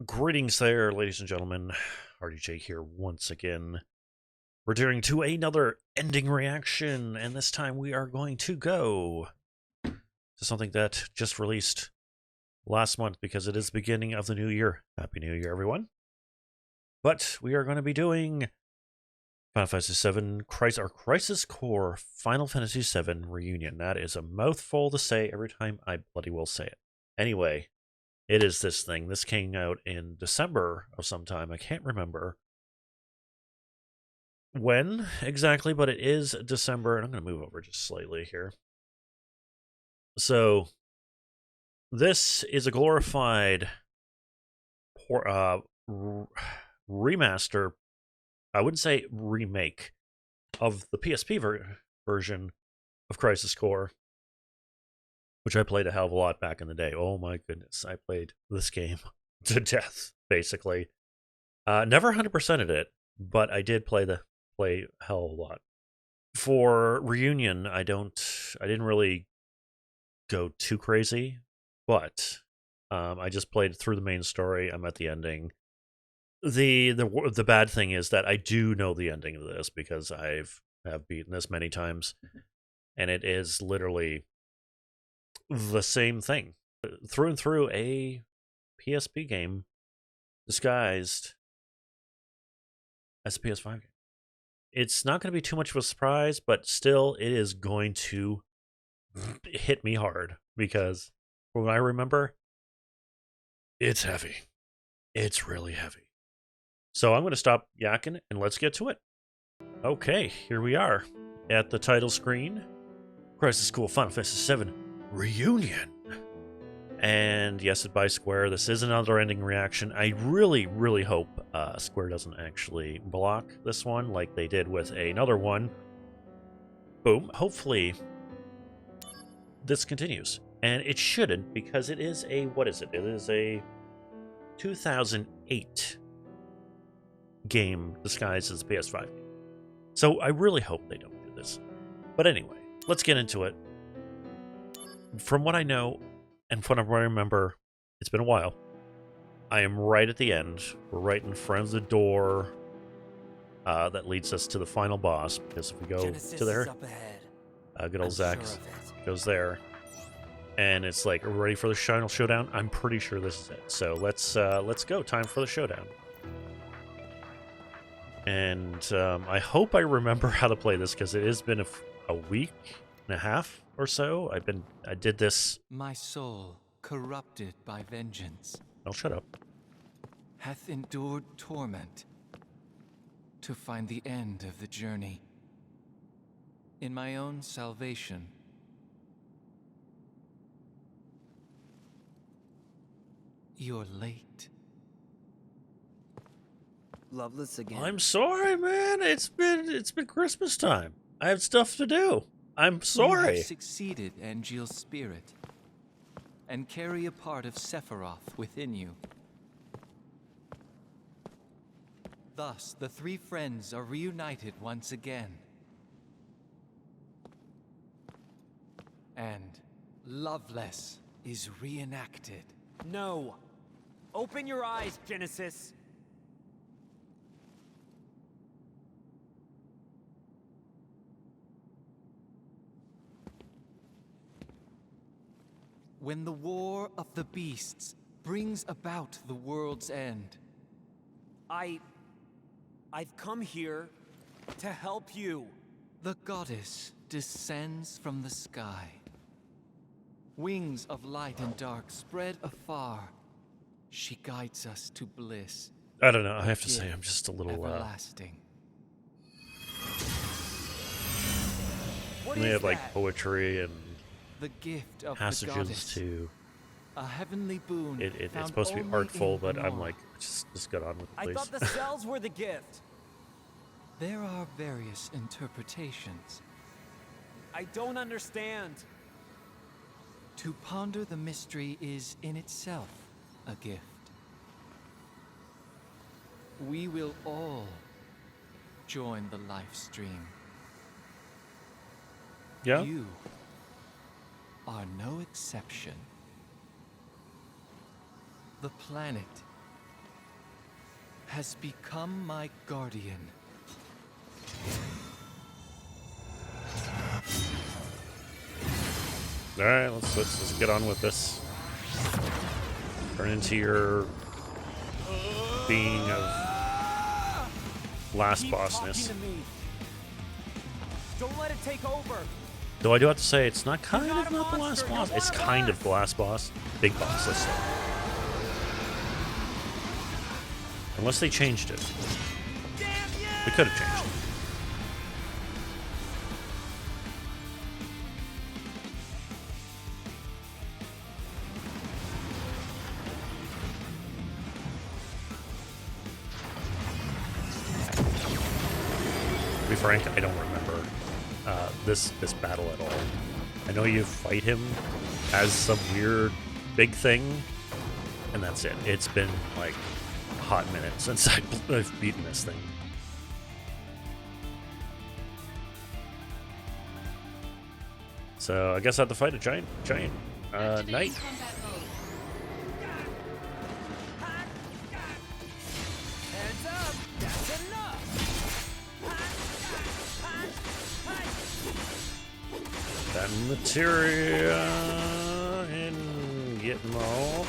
Greetings there, ladies and gentlemen. Hardi-Jay here once again, returning to another ending reaction, and this time we are going to go to something that just released last month because it is the beginning of the new year. Happy New Year, everyone. But we are going to be doing Final Fantasy VII Crisis Core Final Fantasy VII Reunion. That is a mouthful to say every time I bloody well say it. Anyway, it is this thing. This came out in December of some time. I can't remember when exactly, but it is December. And I'm going to move over just slightly here. So, this is a glorified remaster. I wouldn't say remake of the PSP version of Crisis Core, which I played a hell of a lot back in the day. Oh my goodness, I played this game to death, basically. Never 100%ed it, but I did play a hell of a lot. For Reunion, I didn't really go too crazy, but I just played through the main story. I'm at the ending. The bad thing is that I do know the ending of this because have beaten this many times, and it is literally the same thing through and through, a PSP game disguised as a PS5 game. It's not going to be too much of a surprise, but still it is going to hit me hard because from what I remember, it's heavy. It's really heavy. So I'm going to stop yakking and let's get to it. Okay, here we are at the title screen. Crisis Core Final Fantasy VII Reunion. And yes, it's by Square. This is another ending reaction. I really, really hope Square doesn't actually block this one like they did with another one. Boom. Hopefully this continues. And it shouldn't, because it is a, what is it? It is a 2008 game disguised as a PS5 game. So I really hope they don't do this. But anyway, let's get into it. From what I know, and from what I remember, it's been a while. I am right at the end. We're right in front of the door that leads us to the final boss. Because if we go to there, good old Zack goes there, and it's like, are we ready for the final showdown? I'm pretty sure this is it. So let's go. Time for the showdown. And I hope I remember how to play this because it has been a week and a half or so. I did this. My soul, corrupted by vengeance, Oh, shut up. hath endured torment to find the end of the journey. In my own salvation, you're late. Loveless again. I'm sorry, man. It's been Christmas time. I have stuff to do. I'm sorry. You have succeeded, Angeal's spirit, and carry a part of Sephiroth within you. Thus, the three friends are reunited once again. And Loveless is reenacted. No! Open your eyes, Genesis! When the war of the beasts brings about the world's end. I've come here to help you. The goddess descends from the sky. Wings of light and dark spread afar. She guides us to bliss. I don't know. I have to say, I'm just a little everlasting. They have like poetry and the gift of passages the goddess, to a heavenly boon. it's supposed to be artful, but I'm like, just get on with it, I please. thought the cells were the gift. There are various interpretations. I don't understand. To ponder the mystery is in itself a gift. We will all join the life stream. Yeah? You are no exception. The planet has become my guardian. All right, let's get on with this. Turn into your being of last Keep bossness. talking to me. Don't let it take over. Though I do have to say, it's not kind You're of not not a the last monster, boss. you're It's one of kind us. of the last boss. Big boss, let's say. Unless they changed it. Damn you! They could have changed it. To be frank, I don't remember this battle at all. I know you fight him as some weird big thing, and that's it. It's been like a hot minute since I've beaten this thing. So I guess I have to fight a giant knight. Hands up! That's enough! That materia and get them all.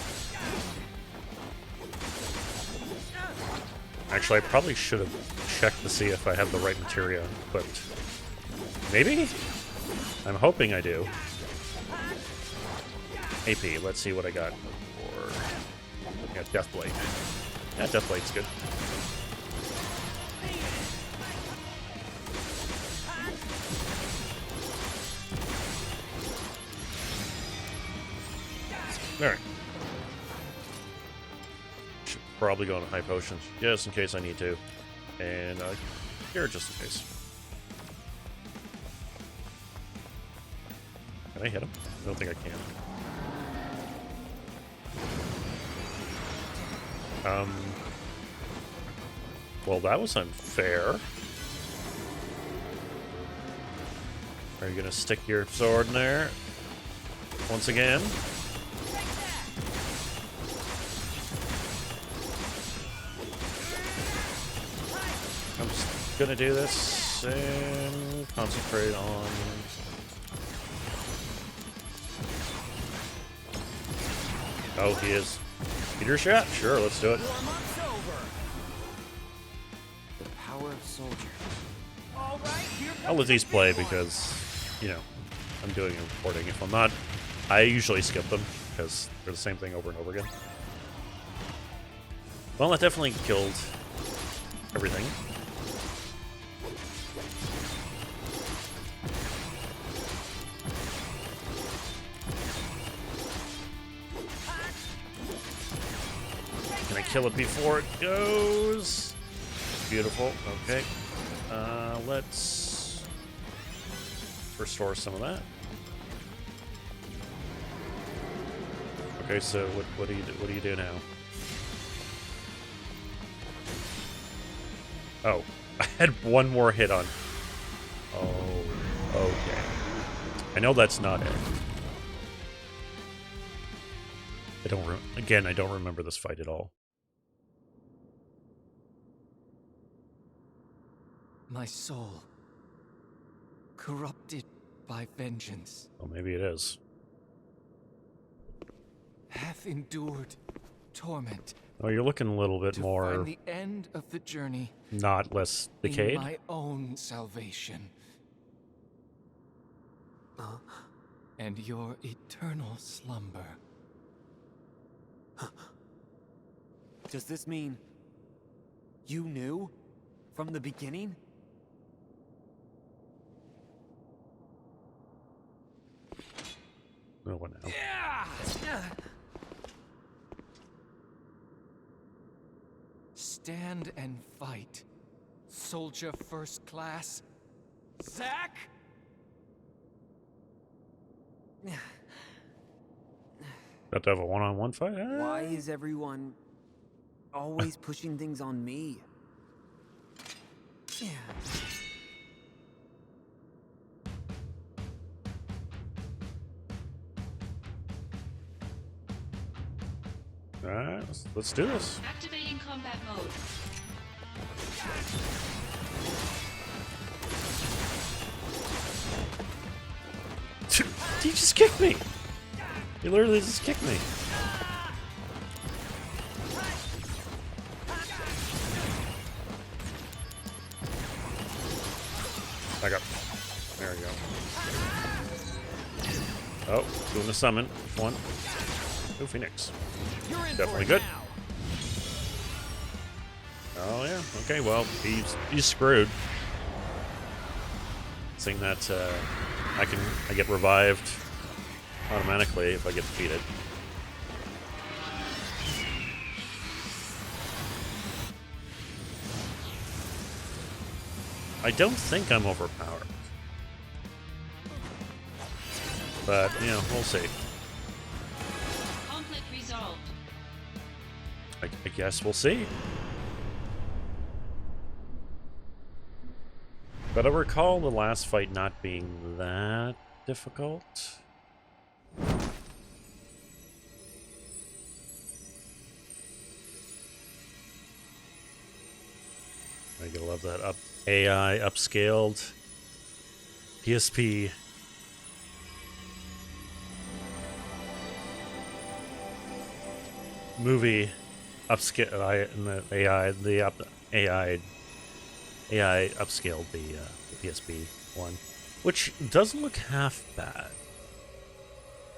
Actually, I probably should have checked to see if I have the right materia equipped. Maybe? I'm hoping I do. AP, let's see what I got for... Yeah, Deathblade. Yeah, Deathblade's good. Alright. Should probably go on high potions, just in case I need to. And here, just in case. Can I hit him? I don't think I can. Well, that was unfair. Are you gonna stick your sword in there? Once again? I'm just gonna do this and concentrate on... Oh, he is. Get your shot? Sure, let's do it. Warm-up's over. The power of soldier. All right, here comes I'll let the these big play one. because, you know, I'm doing a recording. If I'm not, I usually skip them because they're the same thing over and over again. Well, that definitely killed everything. Can I kill it before it goes? Beautiful. Okay. Let's restore some of that. Okay, so what do you do now? Oh, I had one more hit on. Oh, okay. I know that's not it. I don't remember this fight at all. My soul, corrupted by vengeance, Well, maybe it is. hath endured torment Oh, you're looking a little bit to more, find the end of the journey not less in decayed. my own salvation and your eternal slumber. Does this mean you knew from the beginning? No one now. Stand and fight, soldier first class. Zack? Got to have a one-on-one fight? Why is everyone always pushing things on me? Yeah. Alright, let's do this. Activating combat mode. He just kicked me! He literally just kicked me. Back up. There we go. Oh, doing the summon. Which one? Oh, Phoenix. Definitely good. Oh yeah. Okay. Well, he's screwed. Seeing that I get revived automatically if I get defeated. I don't think I'm overpowered. But, you know, we'll see. Conflict resolved. I guess we'll see. But I recall the last fight not being that difficult. I gotta love that AI upscaled PSP. Movie upscale AI upscaled the PSP one, which doesn't look half bad.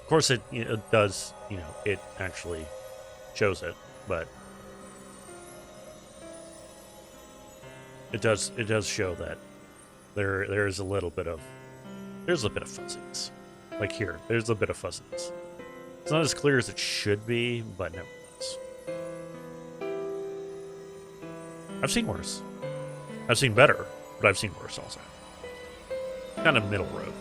Of course, it does. You know, it actually shows it, but it does show that there's a bit of fuzziness. Like here, there's a bit of fuzziness. It's not as clear as it should be, but nevertheless. I've seen worse. I've seen better, but I've seen worse also. Kind of middle road.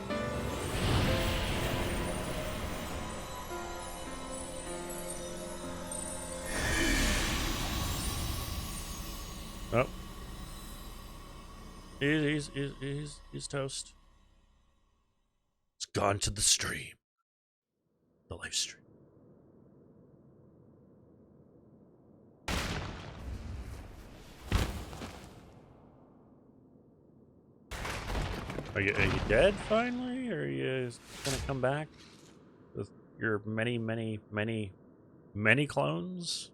Oh. He's toast. It's gone to the stream. The live stream. Are you dead finally? Or are you gonna come back with your many clones?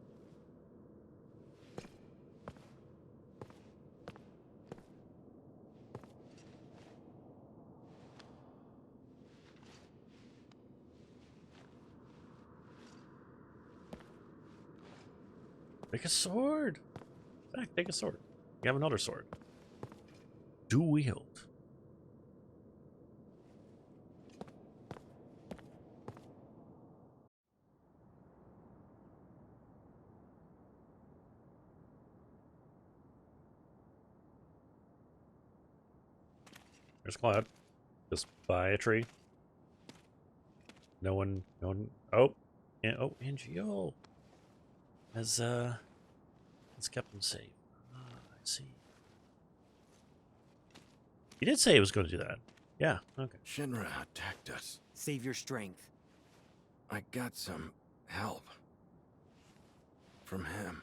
Take a sword. Zach, take a sword. You have another sword. Dual wield. There's Cloud. Just by a tree. No one. Oh, NGO has kept him safe. Ah, I see. He did say he was going to do that. Yeah. Okay. Shinra attacked us. Save your strength. I got some help from him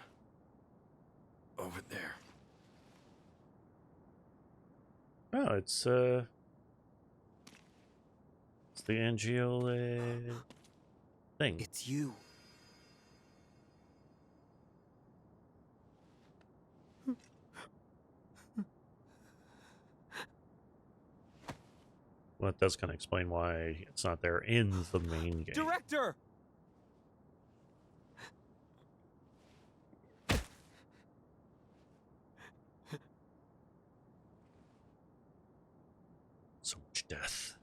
over there. Oh, it's the NGO thing. It's you. Well, that does kind of explain why it's not there in the main game. Director! So much death.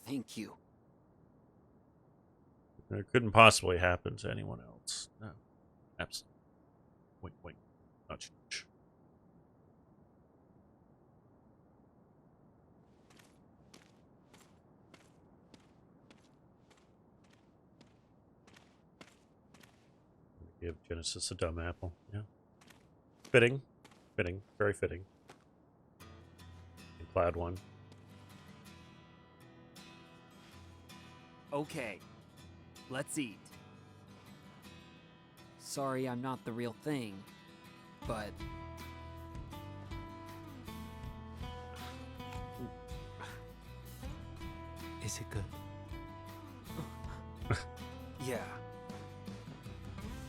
Thank you. It couldn't possibly happen to anyone else. No. Absolutely. Wait. Not much. Give Genesis a dumb apple. Yeah. Fitting. Very fitting. And Cloud one. Okay, let's eat. Sorry I'm not the real thing, but... Is it good? yeah.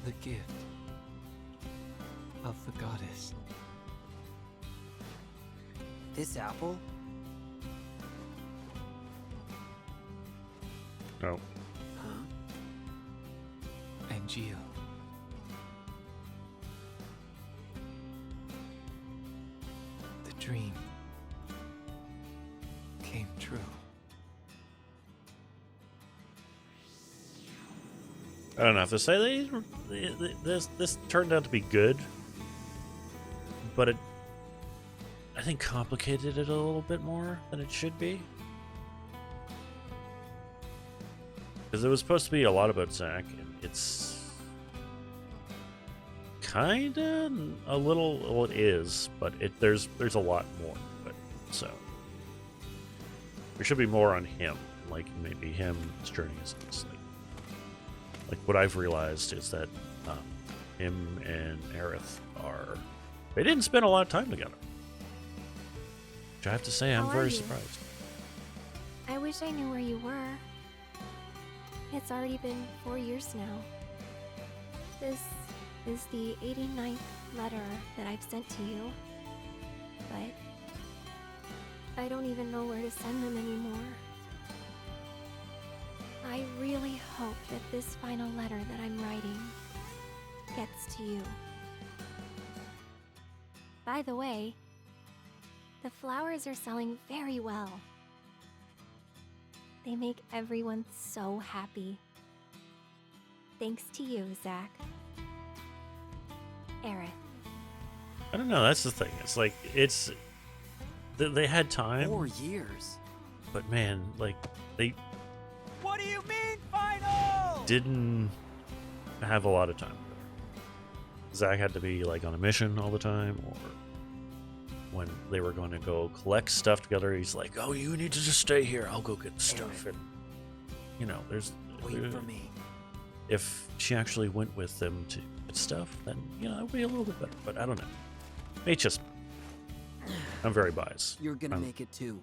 The gift of the goddess. This apple? No. Huh? And you. The dream came true. I don't know if to say this turned out to be good, but I think complicated it a little bit more than it should be. Because it was supposed to be a lot about Zack, and it's kinda a little. Well, it is, but there's a lot more to it. So there should be more on him, like maybe him, his journey is like what I've realized is that him and Aerith they didn't spend a lot of time together. Which I have to say, I'm How are very you? surprised. I wish I knew where you were. It's already been 4 years now. This is the 89th letter that I've sent to you. But I don't even know where to send them anymore. I really hope that this final letter that I'm writing gets to you. By the way, the flowers are selling very well. They make everyone so happy. Thanks to you, Zack. Aerith. I don't know. That's the thing. It's like they had time, 4 years? but man, like they What do you mean, final? didn't have a lot of time. Zack had to be like on a mission all the time, or when they were going to go collect stuff together, he's like, "Oh, you need to just stay here. I'll go get the stuff." And you know, Wait for me. if she actually went with them to get stuff, then you know it would be a little bit better. But I don't know. It's just I'm very biased. You're gonna I'm make it too.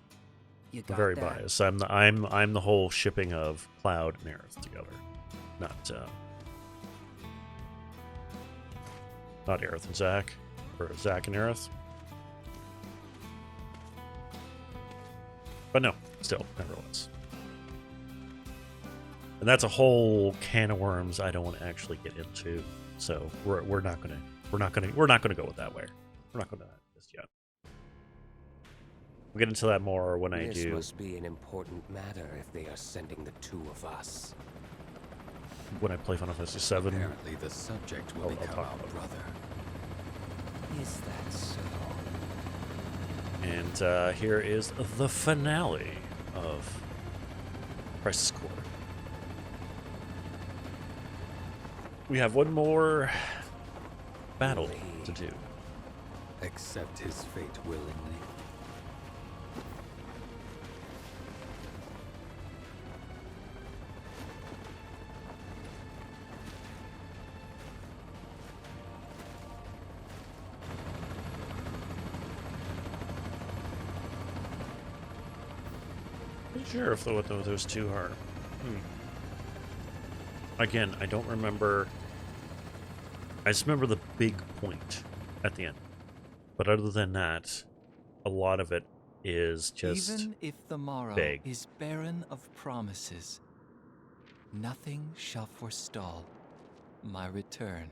You got very that? biased. I'm the whole shipping of Cloud and Aerith together, not Aerith and Zack, or Zack and Aerith. But no, still, nevertheless. And that's a whole can of worms I don't want to actually get into. So we're not gonna go with that way. We're not gonna just yet. We'll get into that more when I This do. must be an important matter if they are sending the two of us. When I play Final Fantasy VII. Apparently the subject will I'll become talk our about it. brother. Is that so? And here is the finale of Crisis Core. We have one more battle to do. Accept his fate willingly. Not sure if what those two are. Again, I don't remember. I just remember the big point at the end. But other than that, a lot of it is just Even if the morrow vague. is barren of promises, nothing shall forestall my return.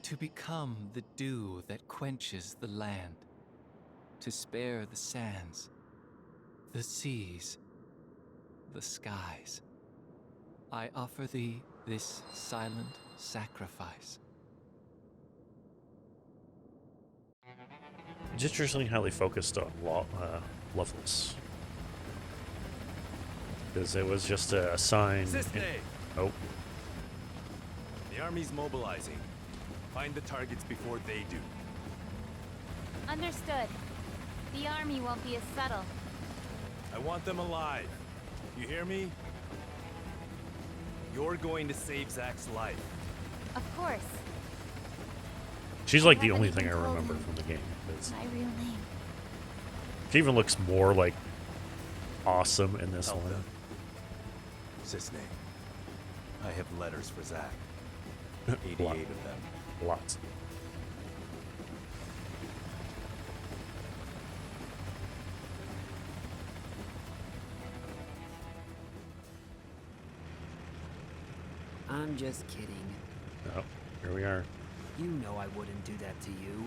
To become the dew that quenches the land, to spare the sands, the seas, the skies, I offer thee this silent sacrifice. It's interesting how they focused on Loveless. Because it was just a sign. Siste! Oh, The army's mobilizing. Find the targets before they do. Understood. The army won't be as subtle. I want them alive. You hear me? You're going to save Zack's life. Of course. She's like the only thing I remember from the game. My real name. She even looks more like awesome in this Help one. them. Cisne, I have letters for Zack. 88 Lot. of them. Lots. I'm just kidding. Oh, here we are. You know I wouldn't do that to you.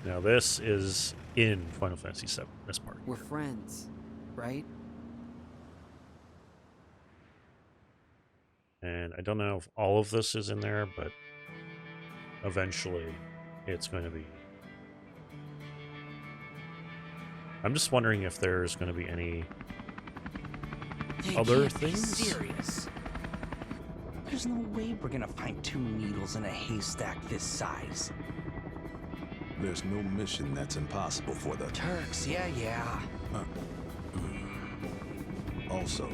Now this is in Final Fantasy VII, this part. We're friends, right? And I don't know if all of this is in there, but eventually it's going to be. I'm just wondering if there's going to be any other things. Serious? There's no way we're gonna find 2 needles in a haystack this size. There's no mission that's impossible for the Turks, yeah. Also,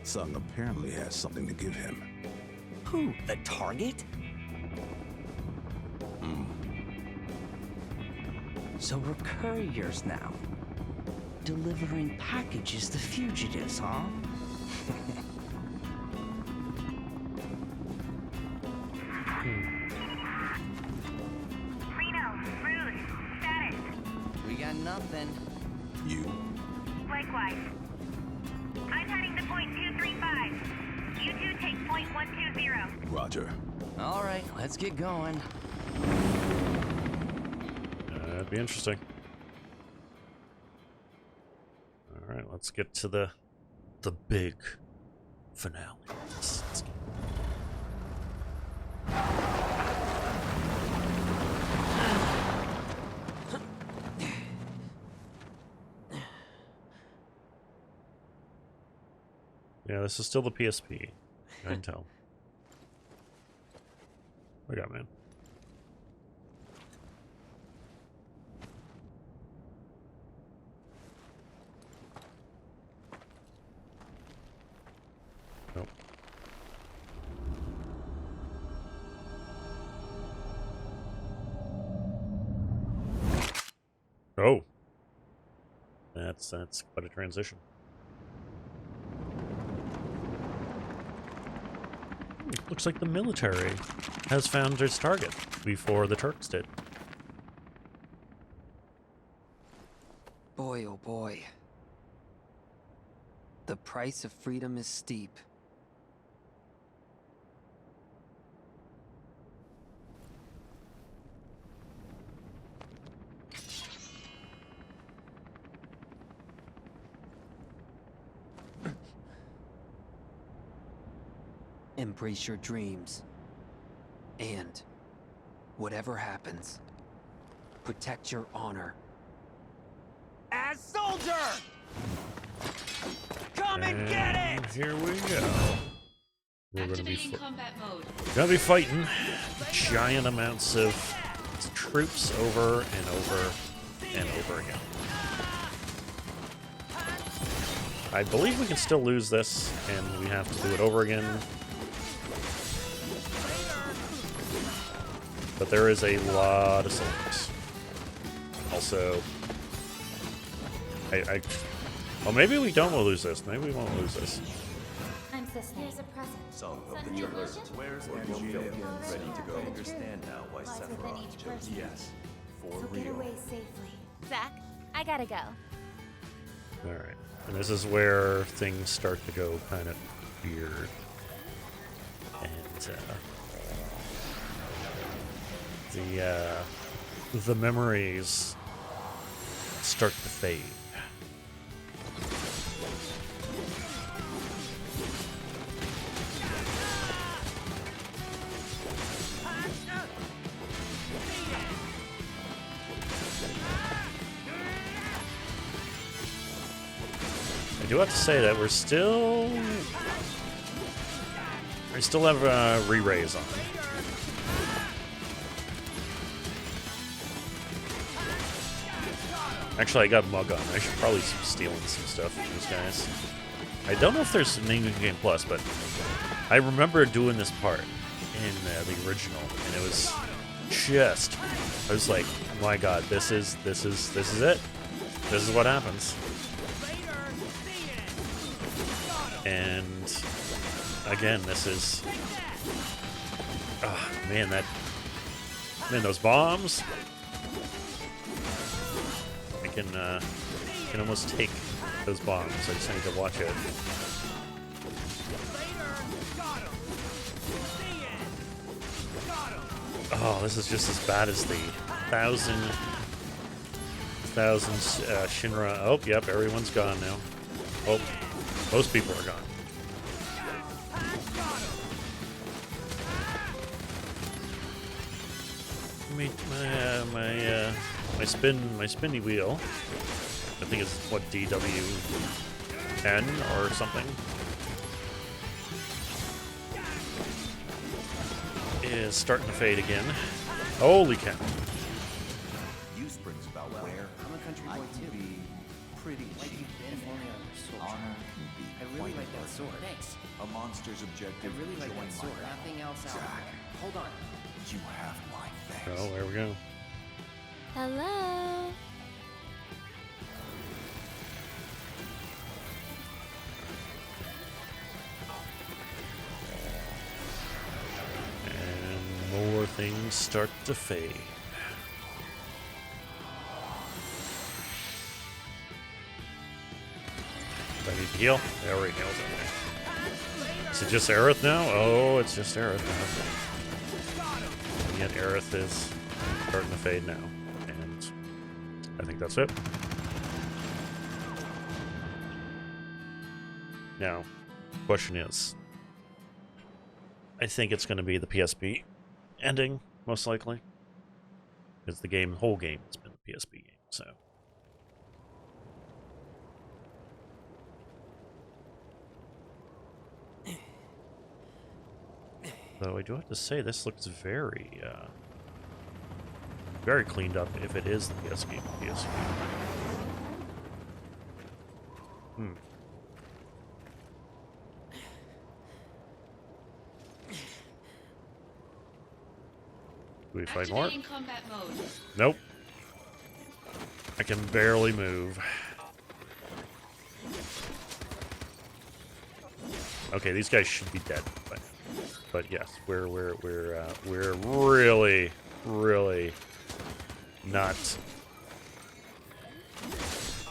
Sung apparently has something to give him. Who? The target? So we're couriers now. Delivering packages to fugitives, huh? Reno, Bruce, status. We got nothing. You? Likewise. I'm heading to point 235. You two take point 120. Roger. All right, let's get going. That'd be interesting. All right, let's get to the big finale. Let's get Yeah, this is still the PSP. I can tell. What we got, man? Nope. Oh. That's quite a transition. Looks like the military has found its target before the Turks did. Boy, oh boy. The price of freedom is steep. Embrace your dreams. And, whatever happens, protect your honor. As soldier! Come and get it! Here we go. We're Activating combat mode. gonna be fighting giant amounts of troops over and over and over again. I believe we can still lose this, and we have to do it over again. But there is a lot of soldiers. Also, well, maybe we don't lose this. Maybe we won't lose this. I'm Cisne. Here's a present. Song of the Suddenly Jurors. mission? Where's MGA? ready to go? I Understand now why Lies within Sephiroth each chose person. yes. For So get real. away safely. Zack, I gotta go. Alright. And this is where things start to go kind of weird. And, the memories start to fade. I do have to say that we're still still have re-raise on. Actually, I got Mug on. I should probably be stealing some stuff from these guys. I don't know if there's an in-game plus, but I remember doing this part in the original, and it was just, I was like, oh my god, this is it. This is what happens. And again, this is, oh man, those bombs. I can almost take those bombs. I just need to watch it. Oh, this is just as bad as the thousands Shinra. Oh, yep, everyone's gone now. Oh, most people are gone. My spinny wheel. I think it's what, DW10 or something. Is starting to fade again. Holy cow. You springs about where I'm a country boy too. be pretty cheap. Honor can be I really like that sword. Thanks. a monster's objective. I really like join that sword. my battle. Nothing else out Zach, there. Hold on. you have my thanks. Oh, there we go. Hello. And more things start to fade. Do I need to heal? I already healed it. Is it just Aerith now? Oh, it's just Aerith now. And yet Aerith is starting to fade now. And I think that's it. Now, question is, I think it's going to be the PSP ending, most likely. Because the whole game has been the PSP game, so. Though I do have to say, this looks very, very cleaned up if it is the PS game. Do we fight more? Nope. I can barely move. Okay, these guys should be dead, but yes, we're really, really not.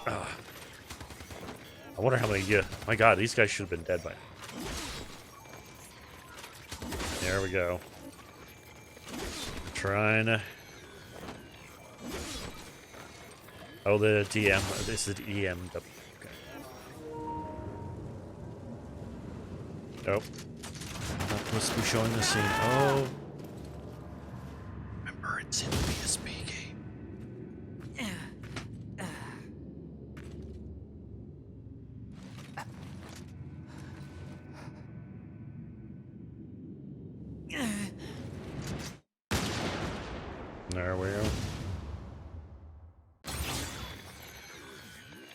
I wonder how many. Yeah, my God, these guys should have been dead by now. There we go. Trying to. Oh, the DM. This is the EMW. Okay. Oh. Not supposed to be showing the scene. Oh. Remember, it's in the PSP game. There we go.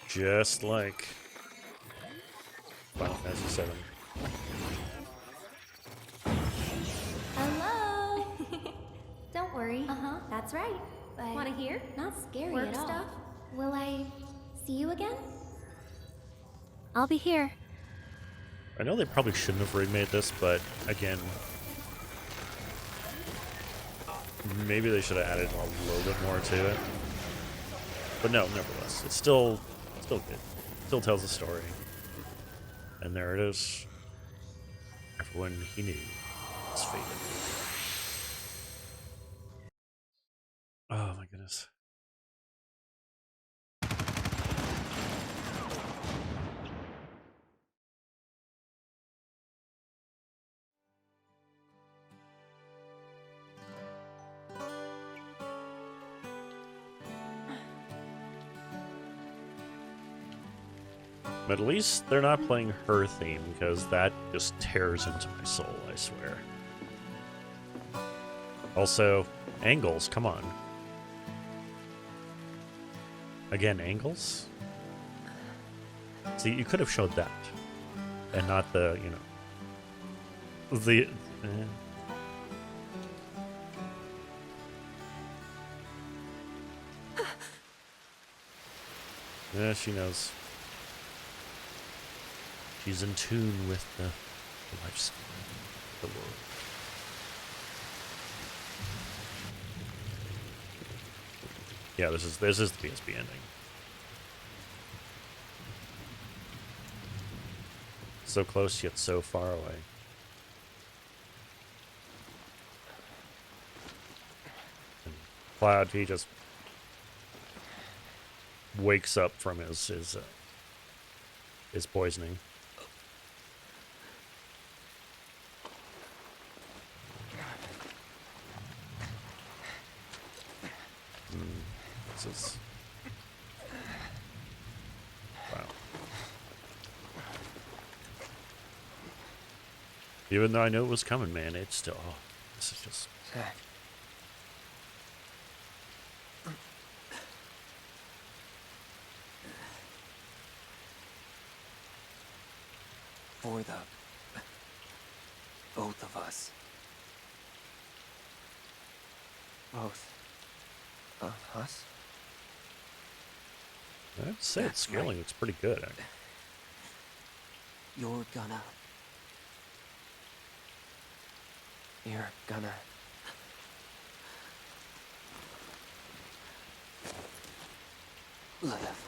Just like Final Fantasy VII. Hello. Don't worry. That's right. But want to hear? Not scary at all. Stuff? Will I see you again? I'll be here. I know they probably shouldn't have remade this, but again, maybe they should have added a little bit more to it. But no, nevertheless, it's still good. Still tells a story. And there it is. Everyone he knew is faded. Oh my goodness. But at least they're not playing her theme, because that just tears into my soul, I swear. Also, angles, come on. Again, angles? See, you could have showed that. And not the, you know... The... Yeah, she knows. She's in tune with the lifestyle of the world. Yeah, this is the PSP ending. So close yet so far away. And Cloud, he just wakes up from his poisoning. This is... Wow. Even though I knew it was coming, man, it's still... Oh, this is just... For the both of us. Both of us? I'd say its scaling looks pretty good, actually. You're gonna live.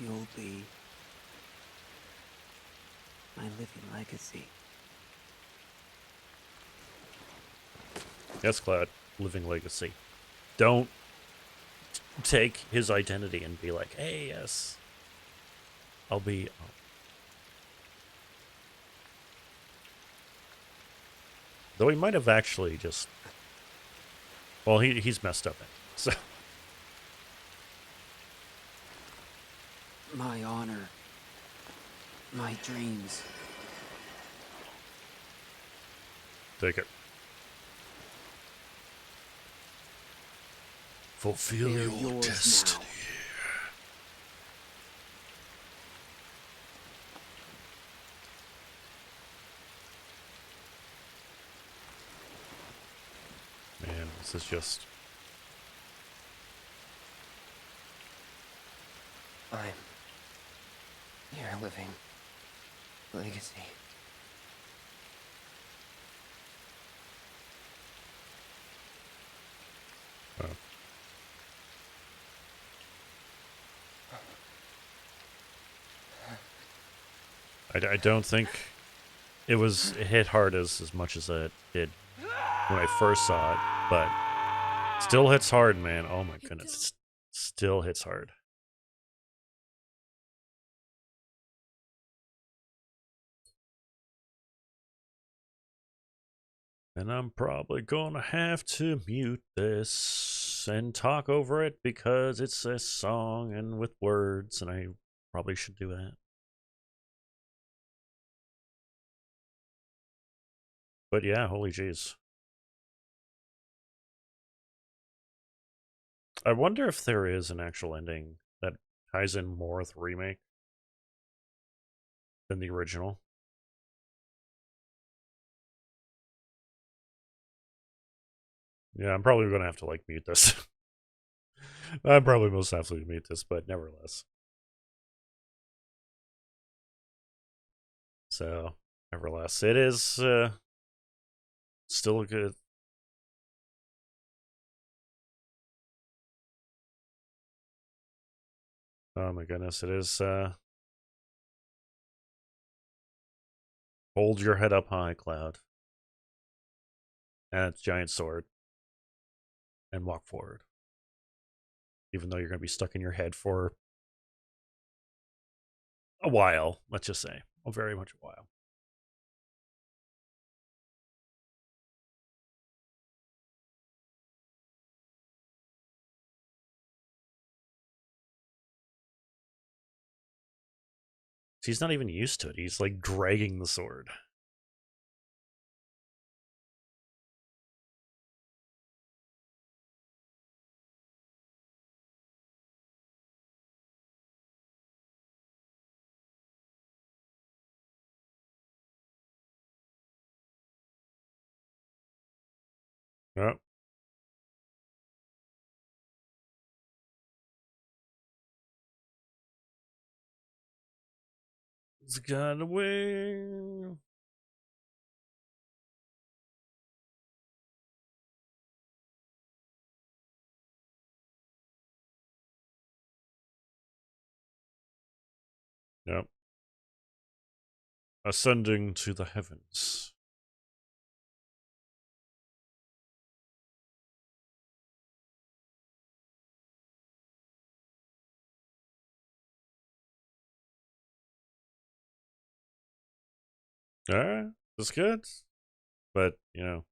You'll be my living legacy. Yes, Cloud. Living legacy. Don't take his identity and be like, hey, yes, I'll be... Oh. Though he might have actually just... Well, he's messed up, so... My honor. My dreams. Take it. Fulfill They're your yours destiny. Man, this is just... I'm your living legacy. Oh. I don't think it hit hard as much as it did when I first saw it, but still hits hard, man. Oh my goodness, it still hits hard. And I'm probably gonna have to mute this and talk over it because it's a song and with words, and I probably should do that. But yeah, holy jeez. I wonder if there is an actual ending that ties in more with the remake than the original. Yeah, I'm probably gonna have to like mute this. I'm probably most definitely mute this, but nevertheless. So, nevertheless, it is still a good. Oh my goodness, it is. Hold your head up high, Cloud. And its giant sword. And walk forward. Even though you're going to be stuck in your head for a while, let's just say. Very much a while. He's not even used to it. He's like dragging the sword. Oh. It's got away. Yep. Ascending to the heavens. Alright, that's good. But, you know.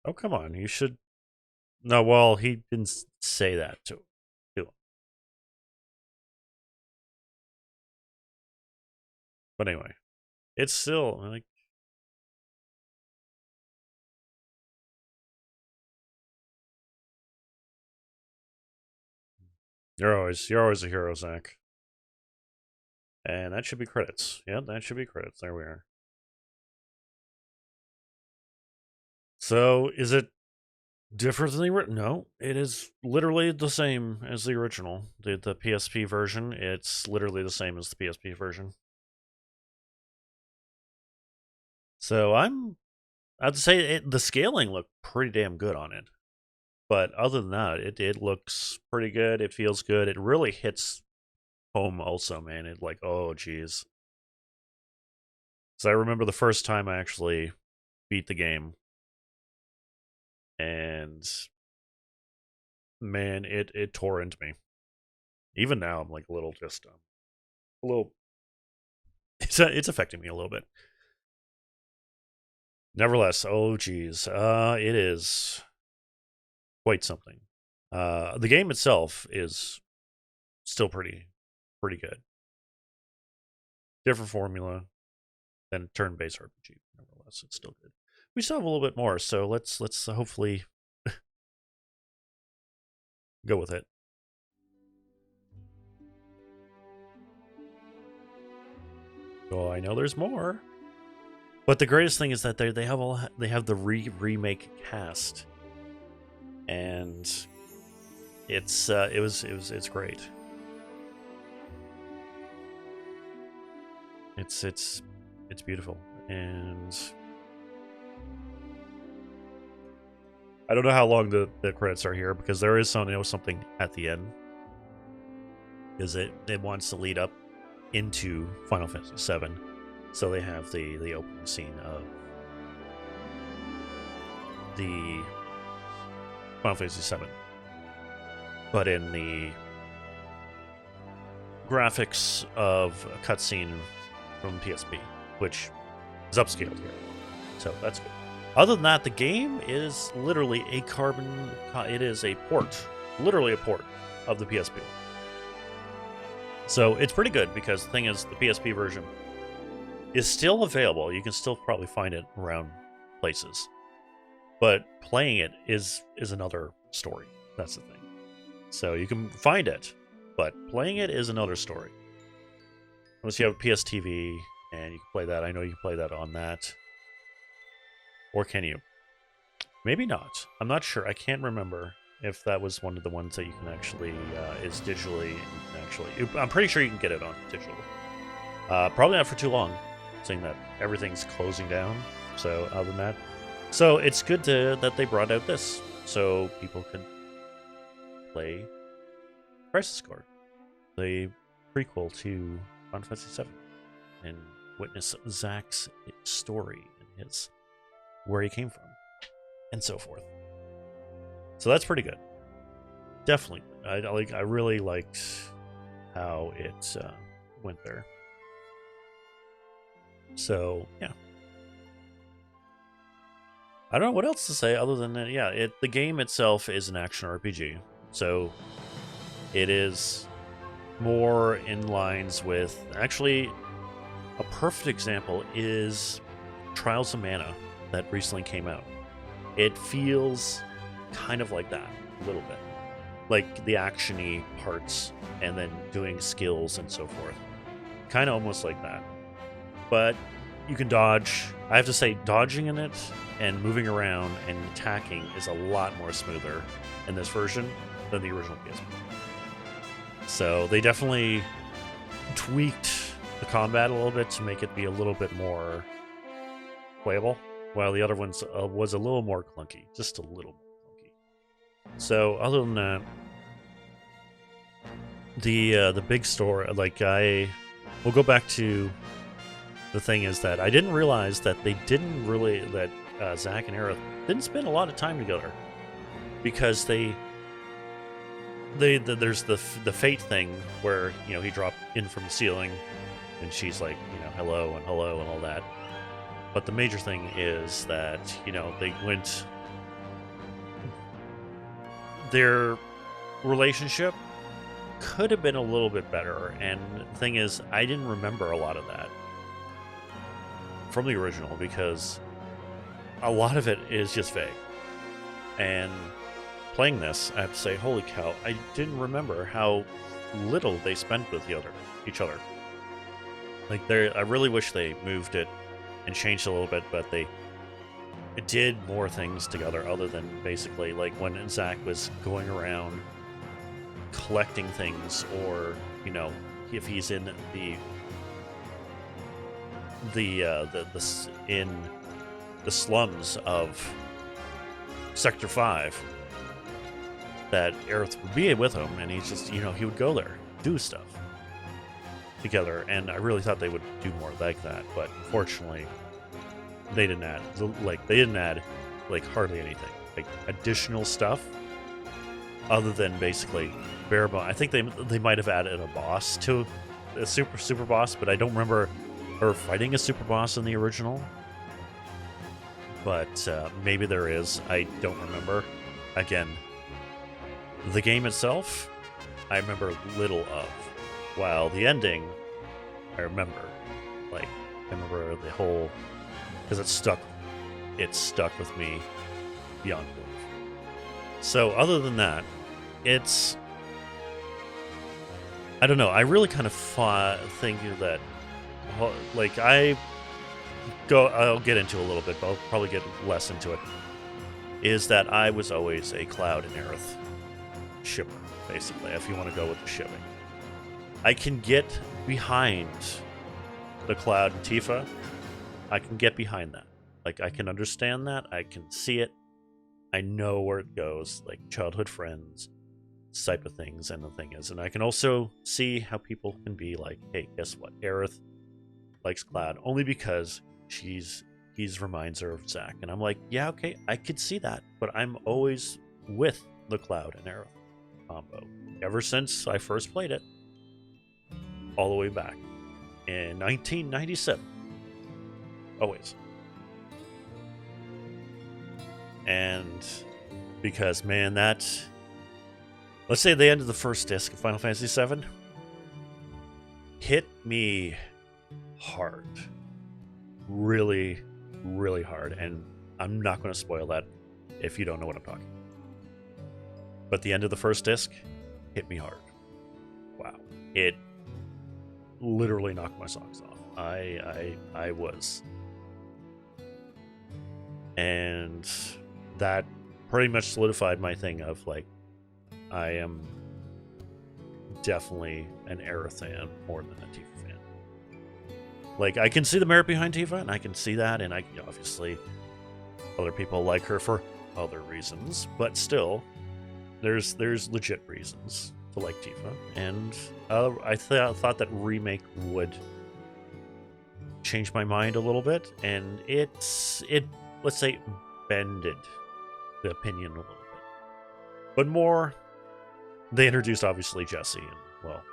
Oh, come on. You should. No, well, he didn't say that to him. But anyway, it's still like. You're always a hero, Zach. And that should be credits. Yeah, that should be credits. There we are. So, is it different than the original? No, it is literally the same as the original. The PSP version, it's literally the same as the PSP version. So I'd say the scaling looked pretty damn good on it. But other than that, it looks pretty good. It feels good. It really hits home also, man. It like, oh, geez. So I remember the first time I actually beat the game. And man, it tore into me. Even now, I'm like a little just a little. It's affecting me a little bit. Nevertheless, oh geez, it is quite something. The game itself is still pretty good. Different formula than turn-based RPG. Nevertheless, it's still good. We still have a little bit more, so let's hopefully go with it. Oh, I know there's more. But the greatest thing is that they have the remake cast, and it's great. It's beautiful, and I don't know how long the credits are here because there is something at the end, because it wants to lead up into Final Fantasy VII. So they have the opening scene of the Final Fantasy VII, but in the graphics of a cutscene from PSP, which is upscaled here. So that's good. Other than that, the game is literally it is a port, literally a port of the PSP. So it's pretty good because the thing is, the PSP version is still available. You can still probably find it around places. But playing it is another story. That's the thing. So you can find it, but playing it is another story. Unless you have a PS TV and you can play that. I know you can play that on that. Or can you? Maybe not. I'm not sure. I can't remember if that was one of the ones that you can actually is digitally I'm pretty sure you can get it on digital. Probably not for too long, seeing that everything's closing down. So other than that, so it's good that they brought out this so people could play Crisis Core, the prequel to Final Fantasy VII, and witness Zack's story and his where he came from and so forth. So that's pretty good. Definitely, I really liked how it went there. So yeah, I don't know what else to say other than that. Yeah, the game itself is an action RPG, so it is more in lines with. Actually, a perfect example is Trials of Mana that recently came out. It feels kind of like that a little bit, like the actiony parts, and then doing skills and so forth. Kind of almost like that, but you can dodge. I have to say, dodging in it and moving around and attacking is a lot more smoother in this version than the original PSP. So they definitely tweaked the combat a little bit to make it be a little bit more playable, while the other ones was a little more clunky, just a little more clunky. So other than that, the big story, like we'll go back to. The thing is that I didn't realize that they didn't really, that Zack and Aerith didn't spend a lot of time together, because there's the fate thing where, he dropped in from the ceiling and she's like, hello and all that. But the major thing is that, they went, their relationship could have been a little bit better. And the thing is, I didn't remember a lot of that from the original, because a lot of it is just vague. And playing this, I have to say, holy cow, I didn't remember how little they spent with each other. Like, I really wish they moved it and changed a little bit, but they did more things together other than basically, like, when Zack was going around collecting things, or, if he's in in the slums of Sector 5, that Aerith would be with him, and he's just, he would go there, do stuff together, and I really thought they would do more like that, but unfortunately, they didn't add, hardly anything, like, additional stuff, other than basically bare bones. I think they might have added a boss to a super boss, but I don't remember her fighting a super boss in the original, but maybe there is. I don't remember. Again, the game itself, I remember little of, while the ending, I remember. Like, I remember the whole, because it stuck with me beyond belief. So other than that, it's, I don't know, I really kind of think that, like, I'll get into a little bit, but I'll probably get less into it, is that I was always a Cloud and Aerith shipper, basically, if you want to go with the shipping. I can get behind the Cloud and Tifa. I can get behind that. Like, I can understand that. I can see it. I know where it goes, like childhood friends, type of things, and the thing is, and I can also see how people can be like, hey, guess what? Aerith likes Cloud only because he's reminds her of Zack, and I'm like, yeah, okay, I could see that, but I'm always with the Cloud and Aerith combo ever since I first played it, all the way back in 1997, always. And because, man, let's say the end of the first disc of Final Fantasy VII hit me hard. Really, really hard. And I'm not going to spoil that if you don't know what I'm talking about. But the end of the first disc hit me hard. Wow. It literally knocked my socks off. I was. And that pretty much solidified my thing of, like, I am definitely an Aerith fan more than a Tifa fan. Like, I can see the merit behind Tifa, and I can see that, and obviously other people like her for other reasons, but still, there's legit reasons to like Tifa, and I thought that remake would change my mind a little bit, and it let's say bended the opinion a little bit, but more. They introduced, obviously, Jessie, and, well,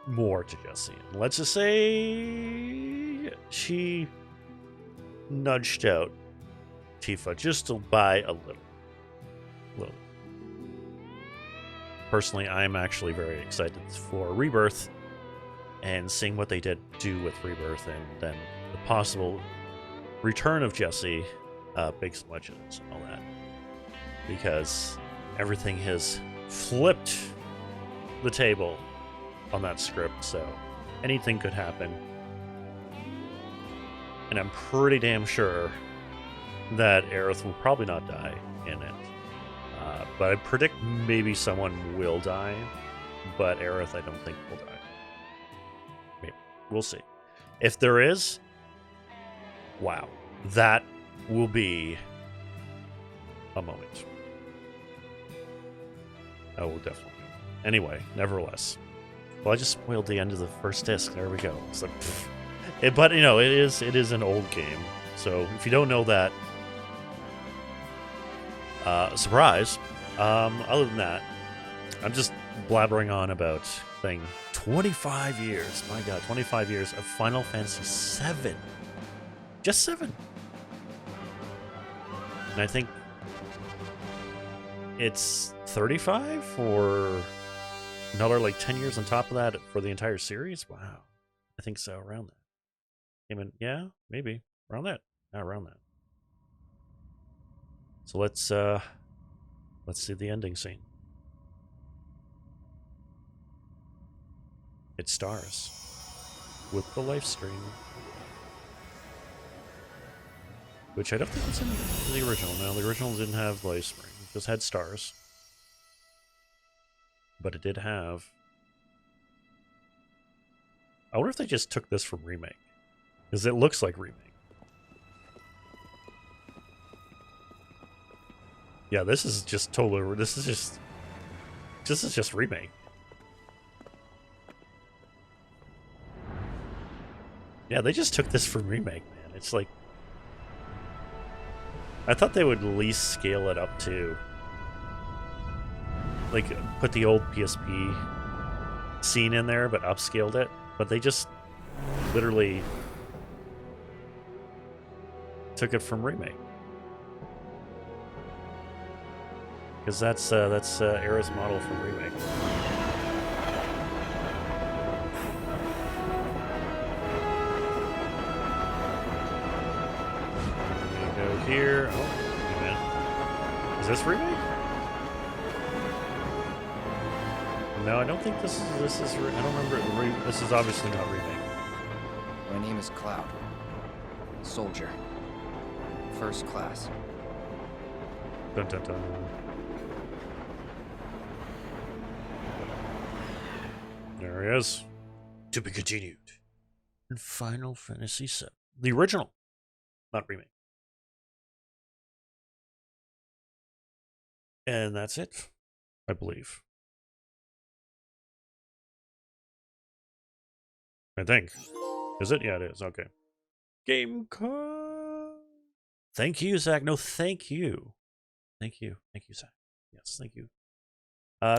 more to Jessie. And let's just say she nudged out Tifa just by a little. Personally, I'm actually very excited for Rebirth and seeing what they did do with Rebirth and then the possible return of Jesse, big smudges and all that. Because everything has flipped the table on that script, so anything could happen. And I'm pretty damn sure that Aerith will probably not die in it. But I predict maybe someone will die, but Aerith I don't think will die. Maybe. We'll see. If there is, wow, that will be a moment. I will definitely. Anyway, nevertheless. Well, I just spoiled the end of the first disc. There we go. So, but you know, it is an old game. So if you don't know that, surprise. Other than that, I'm just blabbering on about thing. 25 years, my God, 25 years of Final Fantasy VII. Just 7. And I think it's 35 for another like 10 years on top of that for the entire series. Wow, I think so. Around that. I mean, yeah, maybe around that. Not around that. So let's see the ending scene. It stars with the live stream, which I don't think was in the original. No, the original didn't have live stream; it just had stars. But it did have. I wonder if they just took this from Remake, because it looks like Remake. Yeah, this is just totally. This is just Remake. Yeah, they just took this from Remake, man. It's like I thought they would at least scale it up to like put the old PSP scene in there, but upscaled it. But they just literally took it from Remake. Because that's Era's model from Remake. I'm gonna go here. Oh, wait a minute. Is this Remake? No, I don't think this is. I don't remember. This is obviously not Remake. My name is Cloud. Soldier. First class. Dun dun dun. There he is. To be continued. In Final Fantasy VII. The original. Not remake. And that's it. I believe. I think. Is it? Yeah, it is. Okay. Game card. Thank you, Zach. No, thank you. Thank you. Thank you, Zach. Yes, thank you.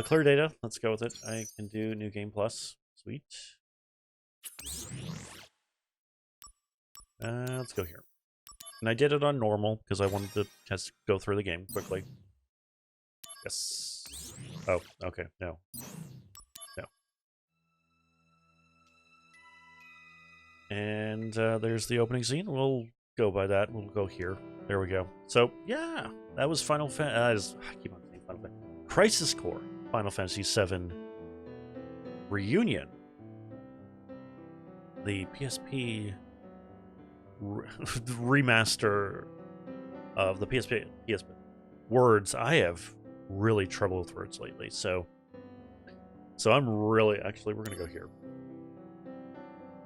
Clear data. Let's go with it. I can do New Game Plus. Sweet. Let's go here. And I did it on normal because I wanted to just go through the game quickly. Yes. Oh, okay. No. No. And there's the opening scene. We'll go by that. We'll go here. There we go. So, yeah. That was Final Fantasy. I keep on saying Final Fantasy. Crisis Core. Final Fantasy VII Reunion. The PSP remaster of the PSP. Words. I have really trouble with words lately. So I'm really... Actually, we're going to go here.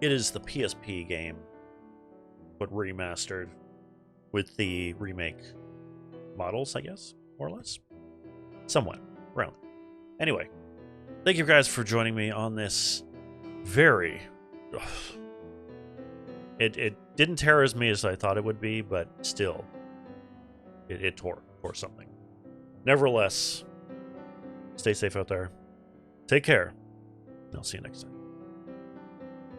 It is the PSP game, but remastered with the remake models, I guess, more or less. Somewhat. Around. Anyway, thank you guys for joining me on this very... It didn't tear as me as I thought it would be, but still, it tore something. Nevertheless, stay safe out there. Take care. I'll see you next time.